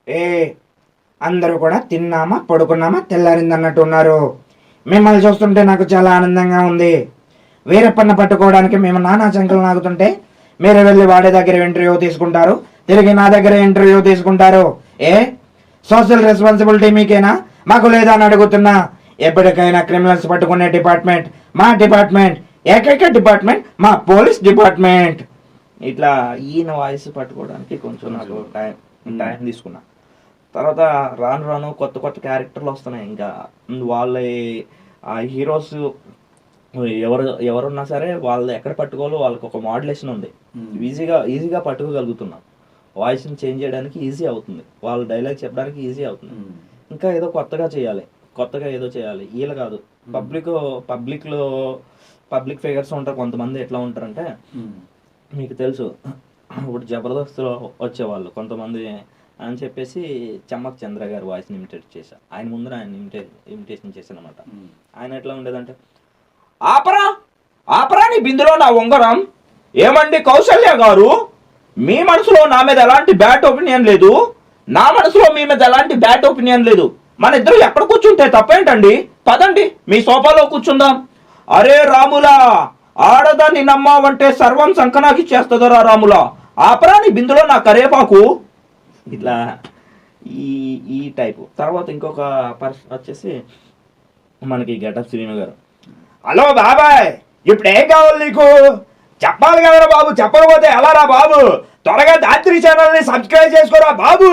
ఏ అందరూ కూడా తిన్నామా పడుకున్నామా తెల్లారిందన్నట్టు ఉన్నారు. మిమ్మల్ని చూస్తుంటే నాకు చాలా ఆనందంగా ఉంది. వీరప్పన్న పట్టుకోవడానికి మేము నానా చంకలు నాగుతుంటే మీరు వెళ్ళి వాడి దగ్గర ఇంటర్వ్యూ తీసుకుంటారు, తిరిగి నా దగ్గర ఇంటర్వ్యూ తీసుకుంటారు. ఏ సోషల్ రెస్పాన్సిబిలిటీ మీకేనా, మాకు లేదా అని అడుగుతున్నా. ఎప్పటికైనా క్రిమినల్స్ పట్టుకునే డిపార్ట్మెంట్ మా డిపార్ట్మెంట్, ఏకైక డిపార్ట్మెంట్ మా పోలీస్ డిపార్ట్మెంట్. ఇట్లా ఈయన వాయిస్ పట్టుకోవడానికి కొంచెం నాకు టైం తీసుకున్నా. తర్వాత రాను రాను కొత్త కొత్త క్యారెక్టర్లు వస్తున్నాయి. ఇంకా వాళ్ళ హీరోస్ ఎవరున్నా సరే వాళ్ళు ఎక్కడ పట్టుకోవాలో వాళ్ళకి ఒక మోడ్యులేషన్ ఉంది. ఈజీగా పట్టుకోగలుగుతున్నాం. వాయిస్ని చేంజ్ చేయడానికి ఈజీ అవుతుంది, వాళ్ళ డైలాగ్ చెప్పడానికి ఈజీ అవుతుంది. ఇంకా ఏదో కొత్తగా ఏదో చేయాలి. వీళ్ళు కాదు, పబ్లిక్ ఫిగర్స్ ఉంటారు కొంతమంది. ఎట్లా ఉంటారంటే మీకు తెలుసు, ఇప్పుడు జబర్దస్త్లో వచ్చేవాళ్ళు కొంతమంది అని చెప్పేసి చమ్మక్ చంద్ర గారు వాయిస్ని ఇమిటేట్ చేశా. ఆయన ముందర ఆయన ఇమిటేషన్ చేశాను అనమాట. ఆయన ఎట్లా ఉండేదంటే, ఆపరా నీ బిందులో నా ఉంగరం. ఏమండి కౌశల్య గారు, మీ మనసులో నా మీద ఎలాంటి బ్యాడ్ ఒపీనియన్ లేదు, నా మనసులో మీ మీద ఎలాంటి బ్యాడ్ ఒపీనియన్ లేదు. మన ఇద్దరు ఎక్కడ కూర్చుంటే తప్పేంటండి, పదండి మీ సోఫాలో కూర్చుందాం. అరే రాములా, ఆడదాన్ని నమ్మావంటే సర్వం సంకనాకి చేస్తుందరా రాములా. ఆపరా నీ బిందులో నా కరేపాకు. ఇట్లా ఈ టైపు. తర్వాత ఇంకొక పర్సన్ వచ్చేసి మనకి గెటప్ శ్రీను గారు. హలో బాబాయ్, ఇప్పుడు ఏం కావాలి నీకు, చెప్పాలి కదరా బాబు, చెప్పకపోతే ఎలా రా బాబు. త్వరగా దాత్రి ఛానల్ని సబ్స్క్రైబ్ చేసుకోరా బాబు.